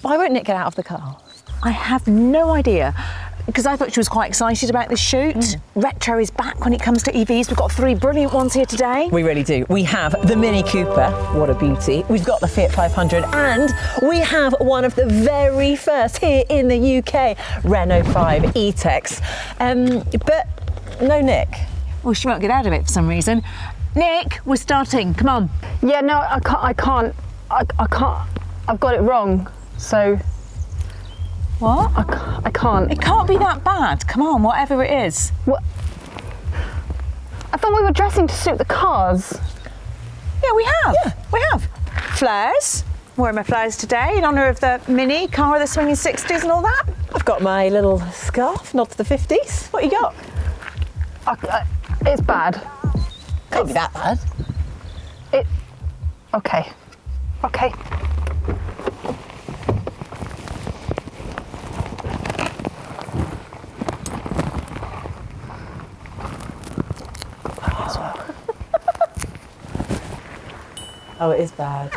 Why won't Nick get out of the car? I have no idea, because I thought she was quite excited about this shoot. Retro is back when it comes to EVs. We've got 3 brilliant ones here today. We really do. We have the Mini Cooper, what a beauty. We've got the Fiat 500, and we have one of the very first here in the UK, Renault 5 E-Techs. But no Nick. Well, she won't get out of it for some reason. Nick, we're starting, come on. Yeah, no, I can't. I've got it wrong, so... What? I can't. It can't be that bad. Come on, whatever it is. What? I thought we were dressing to suit the cars. Yeah, we have. Yeah. We have. Flares. I'm wearing my flares today in honour of the Mini car of the swinging 60s and all that. I've got my little scarf, nod to the 50s. What you got? It's bad. Can't be that bad. Okay. Oh, it is bad.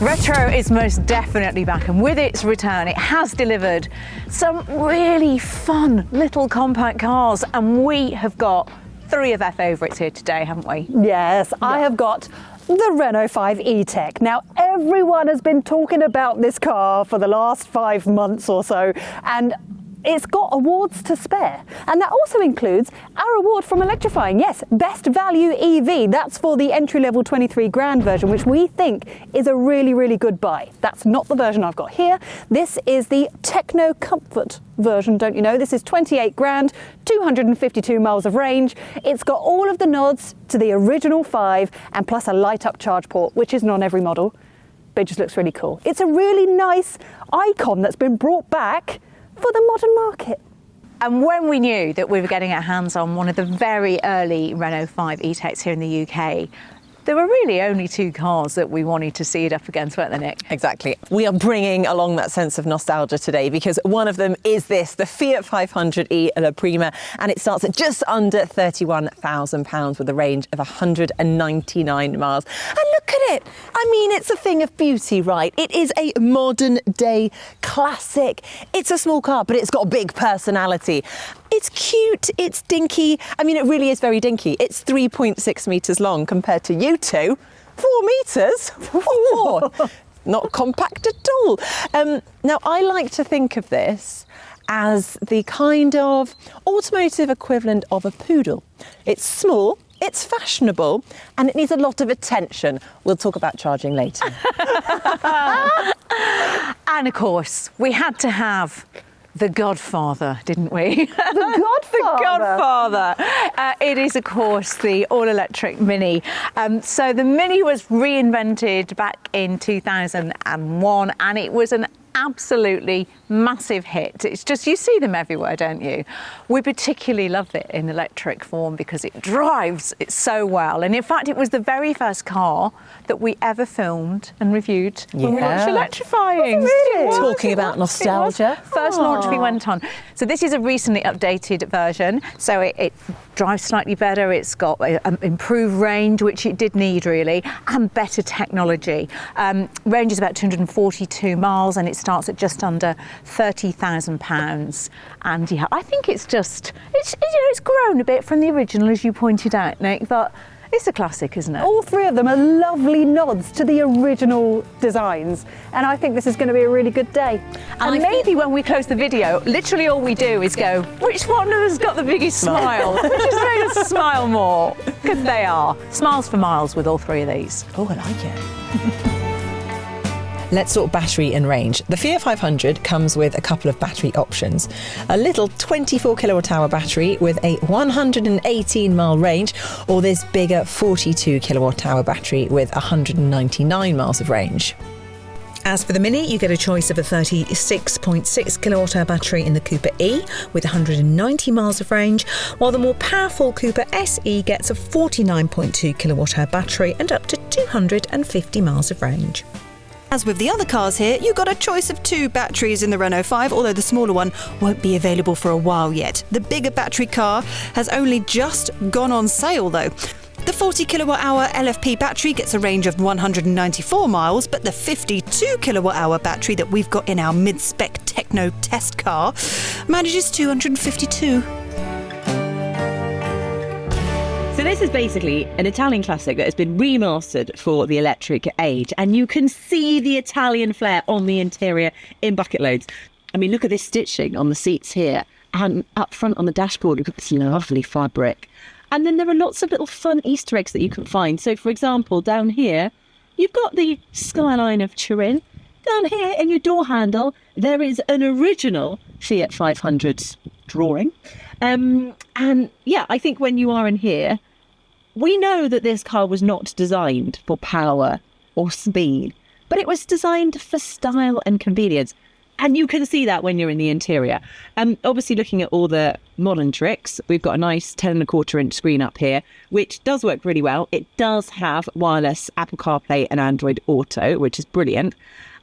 Retro is most definitely back, and with its return, it has delivered some really fun little compact cars, and we have got 3 of our favourites here today, haven't we? Yes, I have got the Renault 5 E-Tech. Now, everyone has been talking about this car for the last 5 months or so, and it's got awards to spare. And that also includes our award from Electrifying. Yes, Best Value EV. That's for the entry-level 23 grand version, which we think is a really, really good buy. That's not the version I've got here. This is the Techno Comfort version, don't you know? This is 28 grand, 252 miles of range. It's got all of the nods to the original 5 and plus a light-up charge port, which isn't on every model, but it just looks really cool. It's a really nice icon that's been brought back for the modern market. And when we knew that we were getting our hands on one of the very early Renault 5 E-Techs here in the UK, there were really only 2 cars that we wanted to see it up against, weren't there, Nick? Exactly. We are bringing along that sense of nostalgia today because one of them is this, the Fiat 500e La Prima, and it starts at just under £31,000 with a range of 199 miles. And look at it. I mean, it's a thing of beauty, right? It is a modern day classic. It's a small car, but it's got a big personality. It's cute, it's dinky. I mean, it really is very dinky. It's 3.6 metres long compared to you two. 4 metres? Whoa. Not compact at all. Now, I like to think of this as the kind of automotive equivalent of a poodle. It's small, it's fashionable, and it needs a lot of attention. We'll talk about charging later. And of course, we had to have the Godfather, didn't we? The Godfather? The Godfather. It is, of course, the all-electric Mini. So the Mini was reinvented back in 2001, and it was an absolutely massive hit. It's just, you see them everywhere, don't you? We particularly love it in electric form because it drives it so well. And in fact, it was the very first car that we ever filmed and reviewed when we launched Electrifying. Really? Talking about nostalgia. First launch we went on. So this is a recently updated version. So it drives slightly better. It's got improved range, which it did need really, and better technology. Range is about 242 miles, and it starts at just under £30,000. And yeah, I think it's grown a bit from the original, as you pointed out, Nick, but it's a classic, isn't it? All 3 of them are lovely nods to the original designs, and I think this is going to be a really good day. And maybe when we close the video, literally all we do is go, which one of us got the biggest smile? Which has made us smile more? Because they are. Smiles for miles with all 3 of these. Oh, I like it. Let's talk battery and range. The Fiat 500 comes with a couple of battery options. A little 24 kilowatt hour battery with a 118 mile range, or this bigger 42 kilowatt hour battery with 199 miles of range. As for the Mini, you get a choice of a 36.6 kilowatt hour battery in the Cooper E with 190 miles of range, while the more powerful Cooper SE gets a 49.2 kilowatt hour battery and up to 250 miles of range. As with the other cars here, you got a choice of 2 batteries in the Renault 5, although the smaller one won't be available for a while yet. The bigger battery car has only just gone on sale though. The 40 kilowatt hour LFP battery gets a range of 194 miles, but the 52 kilowatt hour battery that we've got in our mid-spec techno test car manages 252. So this is basically an Italian classic that has been remastered for the electric age, and you can see the Italian flair on the interior in bucket loads. I mean, look at this stitching on the seats here, and up front on the dashboard, we've got this lovely fabric. And then there are lots of little fun Easter eggs that you can find. So, for example, down here, you've got the skyline of Turin. Down here in your door handle, there is an original Fiat 500 drawing. And yeah, I think when you are in here, we know that this car was not designed for power or speed, but it was designed for style and convenience. And you can see that when you're in the interior. Obviously, looking at all the modern tricks, we've got a nice 10.25-inch screen up here, which does work really well. It does have wireless Apple CarPlay and Android Auto, which is brilliant.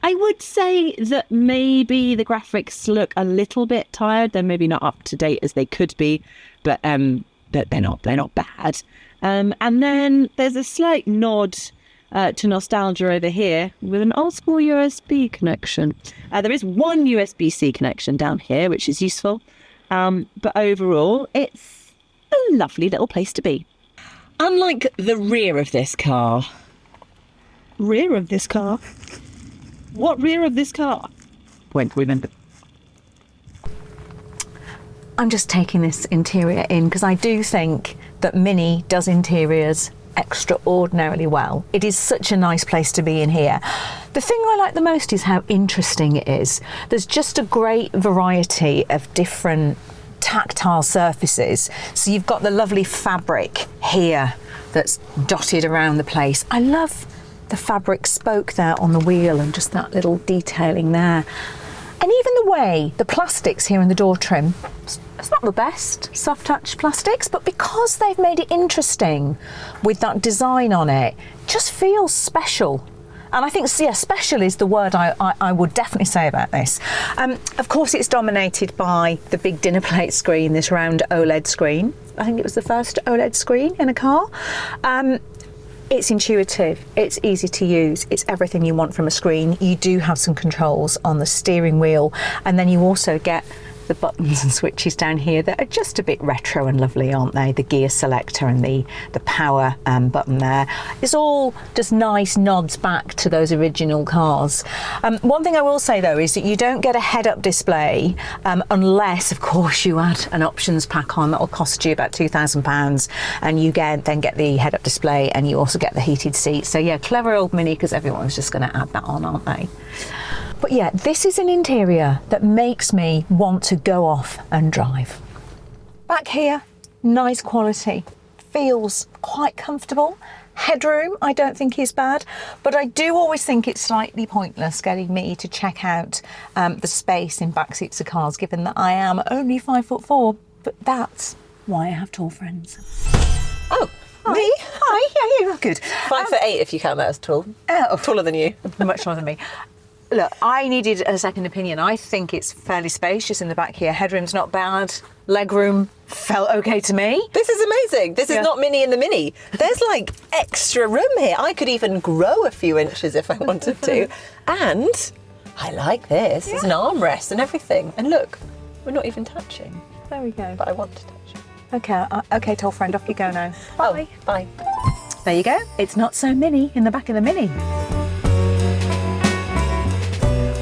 I would say that maybe the graphics look a little bit tired. They're maybe not up to date as they could be, but they're not bad. And then there's a slight nod to nostalgia over here with an old school USB connection. There is one USB-C connection down here, which is useful. But overall, it's a lovely little place to be. Unlike the rear of this car. Rear of this car? What rear of this car? Won't remember. I'm just taking this interior in because I do think that Mini does interiors extraordinarily well. It is such a nice place to be in here. The thing I like the most is how interesting it is. There's just a great variety of different tactile surfaces. So you've got the lovely fabric here that's dotted around the place. I love the fabric spoke there on the wheel and just that little detailing there. And even the way the plastics here in the door trim, it's not the best soft touch plastics, but because they've made it interesting with that design on it, just feels special. And I think, yeah, special is the word I would definitely say about this. Of course, it's dominated by the big dinner plate screen, this round OLED screen. I think it was the first OLED screen in a car. It's intuitive, it's easy to use, it's everything you want from a screen. You do have some controls on the steering wheel, and then you also get the buttons and switches down here that are just a bit retro and lovely, aren't they? The gear selector and the power button there. It's all just nice nods back to those original cars. One thing I will say though is that you don't get a head-up display unless, of course, you add an options pack on that will cost you about £2,000, and you then get the head-up display, and you also get the heated seats. So yeah, clever old Mini, because everyone's just going to add that on, aren't they? But yeah, this is an interior that makes me want to go off and drive. Back here, nice quality, feels quite comfortable. Headroom, I don't think is bad, but I do always think it's slightly pointless getting me to check out the space in back seats of cars, given that I am only 5'4", but that's why I have tall friends. Oh, Hi. me? Hi, yeah, you're good. 5'8" if you count that as tall. Oh, Taller than you. much taller than me. Look, I needed a second opinion. I think it's fairly spacious in the back here. Headroom's not bad. Legroom felt okay to me. This is amazing. This is not Mini in the Mini. There's like extra room here. I could even grow a few inches if I wanted to. And I like this. There's an armrest and everything. And look, we're not even touching. There we go. But I want to touch it. Okay, okay, tall friend, off you go now. Bye. Oh, bye. There you go. It's not so Mini in the back of the Mini.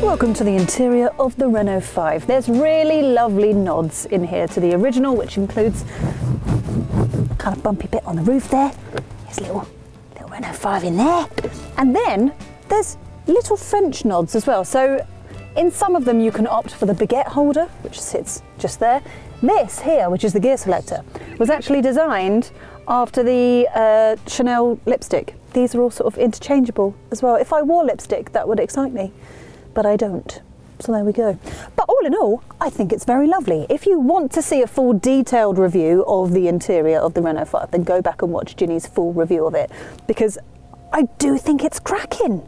Welcome to the interior of the Renault 5. There's really lovely nods in here to the original, which includes kind of bumpy bit on the roof there. There's a little Renault 5 in there. And then there's little French nods as well. So in some of them you can opt for the baguette holder, which sits just there. This here, which is the gear selector, was actually designed after the Chanel lipstick. These are all sort of interchangeable as well. If I wore lipstick, that would excite me. But I don't. So there we go. But all in all, I think it's very lovely. If you want to see a full detailed review of the interior of the Renault 5, then go back and watch Ginny's full review of it, because I do think it's cracking.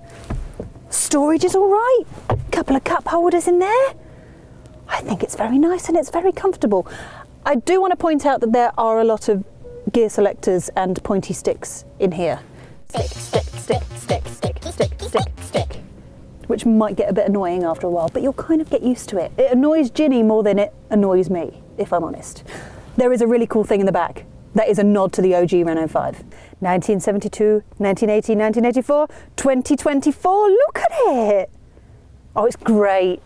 Storage is all right. A couple of cup holders in there. I think it's very nice and it's very comfortable. I do want to point out that there are a lot of gear selectors and pointy sticks in here. Stick, stick, stick, stick, stick, stick, stick, stick. Which might get a bit annoying after a while, but you'll kind of get used to it. It annoys Ginny more than it annoys me, if I'm honest. There is a really cool thing in the back. That is a nod to the OG Renault 5. 1972, 1980, 1984, 2024, look at it! Oh, it's great.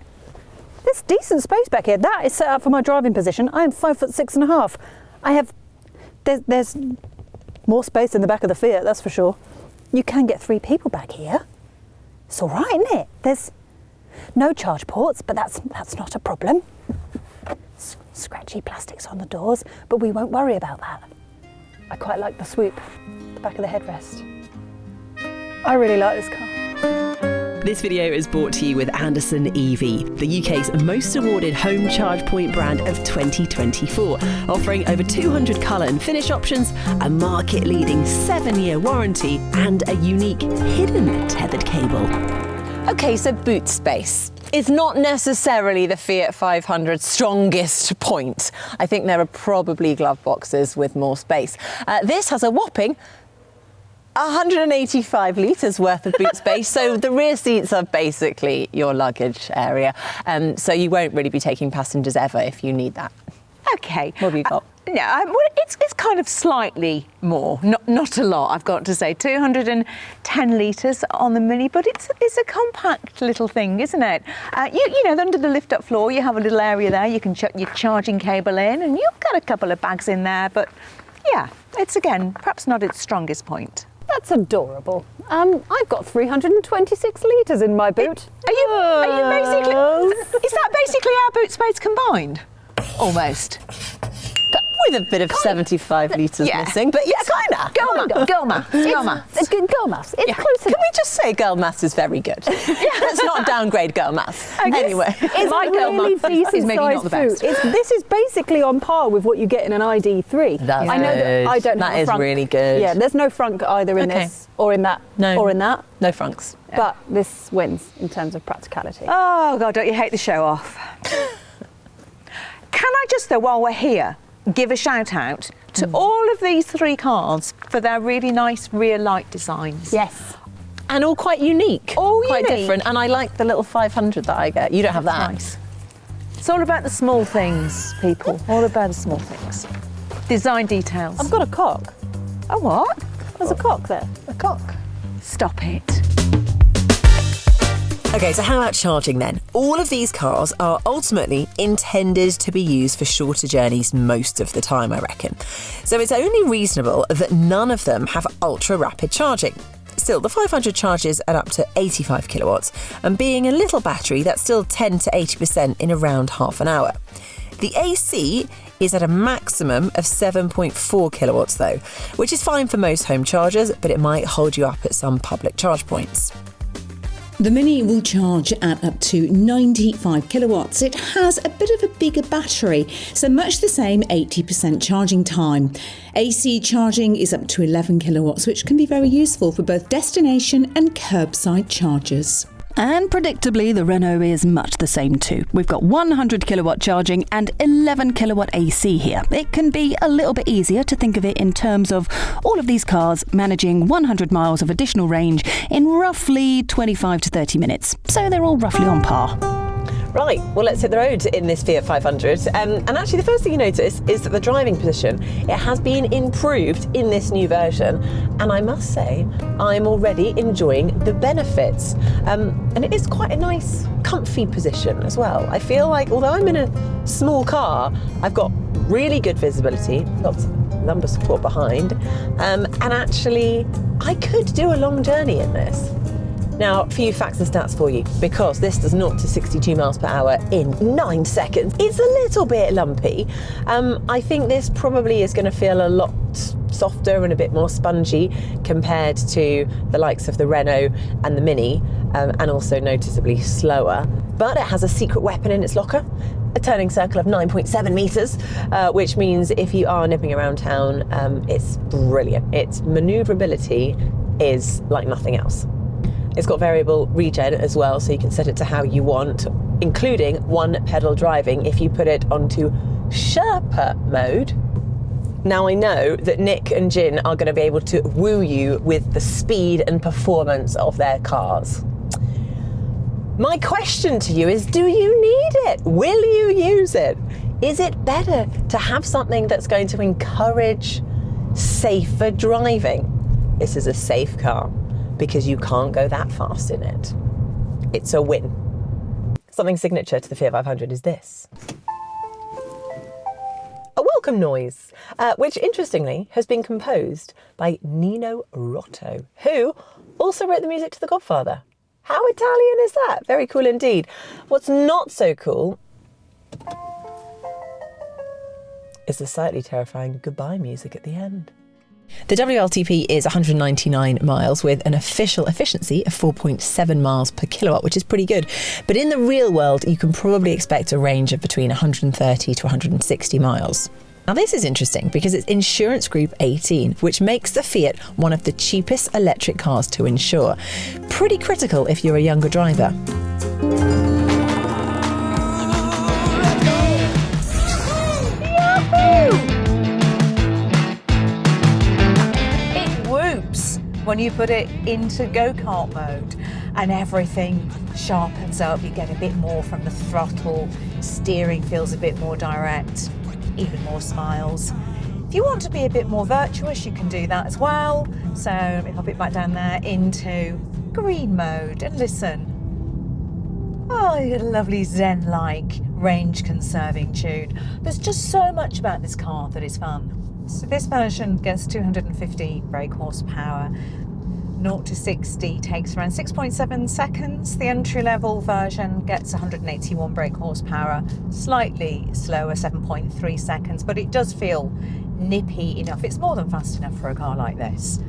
There's decent space back here. That is set up for my driving position. I am 5'6.5". There's more space in the back of the Fiat, that's for sure. You can get 3 people back here. It's all right, isn't it? There's no charge ports, but that's not a problem. Scratchy plastics on the doors, but we won't worry about that. I quite like the swoop, the back of the headrest. I really like this car. This video is brought to you with Andersen EV, the UK's most awarded home charge point brand of 2024, offering over 200 colour and finish options, a market-leading 7-year warranty, and a unique hidden tethered cable. Okay, so boot space. It's not necessarily the Fiat 500's strongest point. I think there are probably glove boxes with more space. This has a whopping 185 litres worth of boot space, so the rear seats are basically your luggage area, so you won't really be taking passengers ever if you need that. Okay. What have you got? Yeah, well, it's kind of slightly more, not a lot, I've got to say. 210 litres on the Mini, but it's a compact little thing, isn't it? You know, under the lift-up floor, you have a little area there. You can chuck your charging cable in, and you've got a couple of bags in there. But yeah, it's again perhaps not its strongest point. That's adorable. I've got 326 litres in my boot. Are you basically? Is that basically our boot space combined? Almost. With a bit of 75 litres missing, but yeah, kinda. Girl maths. Girl maths. It's close Can we just say girl maths is very good? Let's not downgrade girl maths. Anyway. It's My girl really maths decent is maybe not the size best. boot. This is basically on par with what you get in an ID3. That's I know that I don't have That a is frunk. really good. Yeah, there's no frunk either in Okay. this or in that or in that. No frunks. But this wins in terms of practicality. Oh God, don't you hate the show off? Can I just, though, while we're here, give a shout out to all of these 3 cars for their really nice rear light designs. Yes. And all quite unique. All quite unique. different. And I like the little 500 that I get. You don't have that. Nice. It's all about the small things, people. All about the small things. Design details. I've got a cock. A what? There's a cock there. A cock. Stop it. Okay, so how about charging then? All of these cars are ultimately intended to be used for shorter journeys most of the time, I reckon. So it's only reasonable that none of them have ultra-rapid charging. Still, the 500 charges at up to 85 kilowatts, and being a little battery, that's still 10 to 80% in around half an hour. The AC is at a maximum of 7.4 kilowatts though, which is fine for most home chargers, but it might hold you up at some public charge points. The Mini will charge at up to 95 kilowatts. It has a bit of a bigger battery, so much the same 80% charging time. AC charging is up to 11 kilowatts, which can be very useful for both destination and curbside chargers. And predictably, the Renault is much the same too. We've got 100 kilowatt charging and 11 kilowatt AC here. It can be a little bit easier to think of it in terms of all of these cars managing 100 miles of additional range in roughly 25 to 30 minutes. So they're all roughly on par. Right, well, let's hit the road in this Fiat 500. And actually, the first thing you notice is that the driving position, it has been improved in this new version. And I must say, I'm already enjoying the benefits. And it is quite a nice, comfy position as well. I feel like, although I'm in a small car, I've got really good visibility, lots of lumbar support behind. And actually, I could do a long journey in this. Now, a few facts and stats for you, because this does 0 to 62 miles per hour in 9 seconds. It's a little bit lumpy. I think this probably is going to feel a lot softer and a bit more spongy compared to the likes of the Renault and the Mini, and also noticeably slower. But it has a secret weapon in its locker, a turning circle of 9.7 metres, which means if you are nipping around town, it's brilliant. Its manoeuvrability is like nothing else. It's got variable regen as well, so you can set it to how you want, including one pedal driving if you put it onto Sherpa mode. Now I know that Nick and Gin are going to be able to woo you with the speed and performance of their cars. My question to you is, do you need it? Will you use it? Is it better to have something that's going to encourage safer driving? This is a safe car because you can't go that fast in it. It's a win. Something signature to the Fiat 500 is this. A welcome noise, which interestingly has been composed by Nino Rotto, who also wrote the music to The Godfather. How Italian is that? Very cool indeed. What's not so cool is the slightly terrifying goodbye music at the end. The WLTP is 199 miles with an official efficiency of 4.7 miles per kilowatt, which is pretty good. But in the real world, you can probably expect a range of between 130 to 160 miles. Now this is interesting because it's insurance group 18, which makes the Fiat one of the cheapest electric cars to insure. Pretty critical if you're a younger driver. It whoops when you put it into go-kart mode and everything sharpens up. You get a bit more from the throttle, steering feels a bit more direct. Even more smiles. If you want to be a bit more virtuous, you can do that as well. So let me pop it back down there into green mode and listen. Oh, you get a lovely zen-like range conserving tune. There's just so much about this car that is fun. So this version gets 250 brake horsepower. 0 to 60 takes around 6.7 seconds. The entry-level version gets 181 brake horsepower, slightly slower, 7.3 seconds, but it does feel nippy enough. It's more than fast enough for a car like this.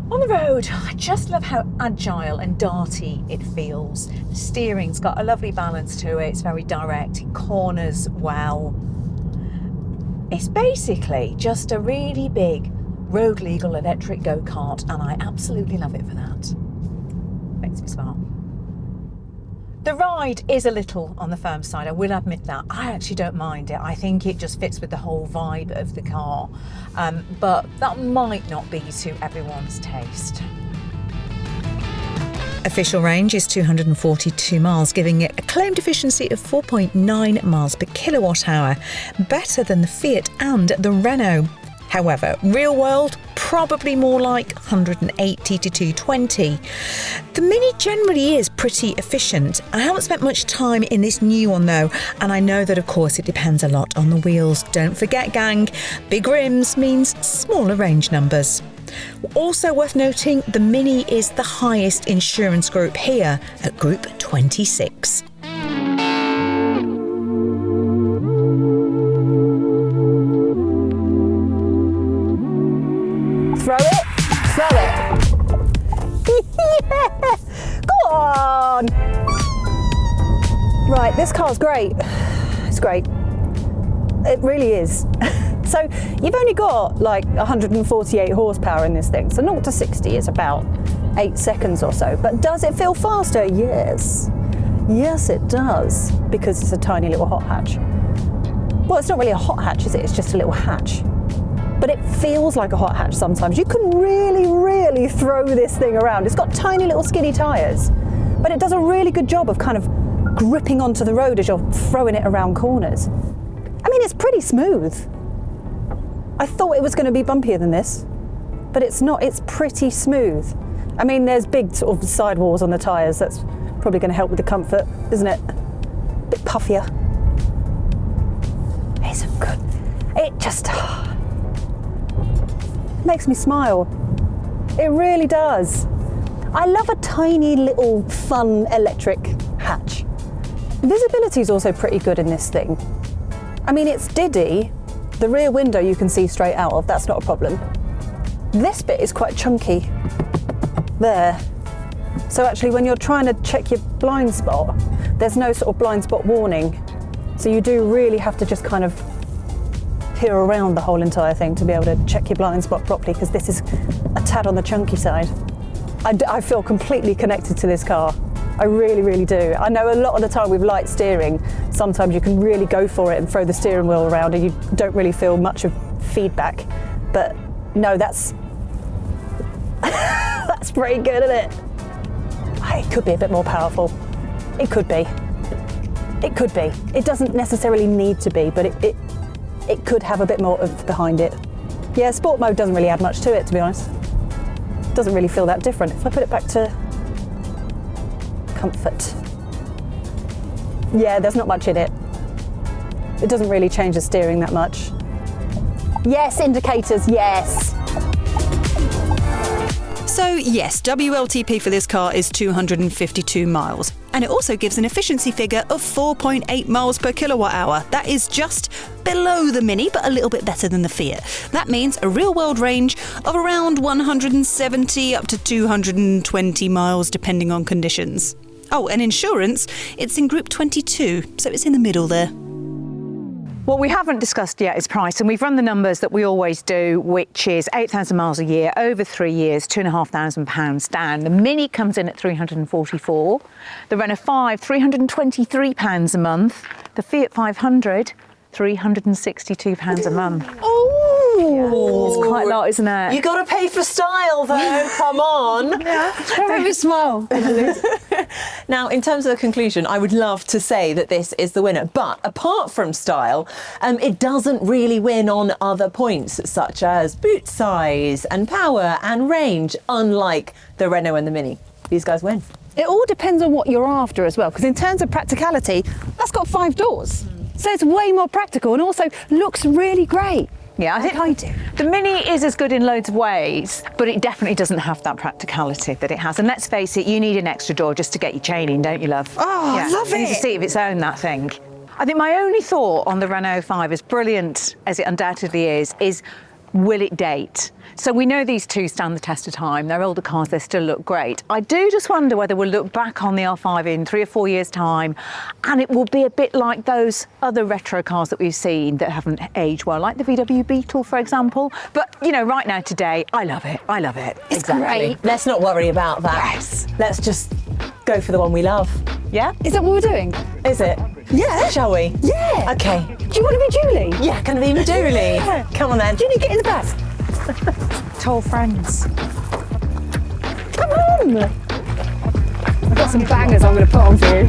On the road, I just love how agile and darty it feels. The steering's got a lovely balance to it. It's very direct. It corners well. It's basically just a really big road legal electric go-kart, and I absolutely love it for that. Makes me smile. The ride is a little on the firm side, I will admit that. I actually don't mind it. I think it just fits with the whole vibe of the car, but that might not be to everyone's taste. Official range is 242 miles, giving it a claimed efficiency of 4.9 miles per kilowatt hour, better than the Fiat and the Renault. However, real world, probably more like 180 to 220. The Mini generally is pretty efficient. I haven't spent much time in this new one though, and I know that of course it depends a lot on the wheels. Don't forget, gang, big rims means smaller range numbers. Also worth noting, the Mini is the highest insurance group here at Group 26. Throw it, throw it. Yeah. Go on. Right, this car's great. It's great. It really is. So you've only got like 148 horsepower in this thing. So 0 to 60 is about 8 seconds or so. But does it feel faster? Yes. Yes, it does. Because it's a tiny little hot hatch. Well, it's not really a hot hatch, is it? It's just a little hatch. But it feels like a hot hatch sometimes. You can really, really throw this thing around. It's got tiny little skinny tyres, but it does a really good job of kind of gripping onto the road as you're throwing it around corners. I mean, it's pretty smooth. I thought it was going to be bumpier than this, but it's not. It's pretty smooth. I mean, there's big sort of sidewalls on the tyres. That's probably going to help with the comfort, isn't it? A bit puffier. It's good. It just makes me smile. It really does. I love a tiny little fun electric hatch. Visibility is also pretty good in this thing. I mean, it's diddy. The rear window you can see straight out of, that's not a problem. This bit is quite chunky. There. So actually when you're trying to check your blind spot, there's no sort of blind spot warning. So you do really have to just kind of peer around the whole entire thing to be able to check your blind spot properly, because this is a tad on the chunky side. I feel completely connected to this car. I really, really do. I know a lot of the time with light steering, sometimes you can really go for it and throw the steering wheel around and you don't really feel much of feedback. But no, that's that's pretty good, isn't it? It could be a bit more powerful. It could be. It could be. It doesn't necessarily need to be, but it could have a bit more oomph behind it. Yeah, sport mode doesn't really add much to it, to be honest. Doesn't really feel that different. If I put it back to comfort. Yeah, there's not much in it. It doesn't really change the steering that much. Yes, indicators, yes. So yes, WLTP for this car is 252 miles. And it also gives an efficiency figure of 4.8 miles per kilowatt hour. That is just below the Mini, but a little bit better than the Fiat. That means a real-world range of around 170 up to 220 miles, depending on conditions. Oh, and insurance, it's in Group 22, so it's in the middle there. What we haven't discussed yet is price, and we've run the numbers that we always do, which is 8,000 miles a year, over 3 years, £2,500 down. The Mini comes in at 344, the Renault 5, £323 a month, the Fiat 500, £362 a month. Oh, it's quite a lot, isn't it? You got to pay for style, though. Come on. Very small. Now, in terms of the conclusion, I would love to say that this is the winner. But apart from style, it doesn't really win on other points, such as boot size and power and range, unlike the Renault and the Mini. These guys win. It all depends on what you're after as well, because in terms of practicality, that's got 5 doors. So it's way more practical and also looks really great. Yeah, I think the Mini is as good in loads of ways, but it definitely doesn't have that practicality that it has. And let's face it, you need an extra door just to get your chain in, don't you, love? Oh, I love it. It needs a seat of its own, that thing. I think my only thought on the Renault 5, as brilliant as it undoubtedly is will it date? So we know these two stand the test of time. They're older cars, they still look great. I do just wonder whether we'll look back on the R5 in 3 or 4 years' time and it will be a bit like those other retro cars that we've seen that haven't aged well, like the VW Beetle, for example. But, you know, right now, today, I love it. I love it. It's great. Let's not worry about that. Yes. Let's just go for the one we love. Yeah? Is that what we're doing? Is it? Yeah. Shall we? Yeah. Okay. Do you want to be Julie? Yeah, can we be Julie? Yeah. Come on then. Ginny, get in the back. Tall friends. Come on. I've got some bangers I'm going to put on for you.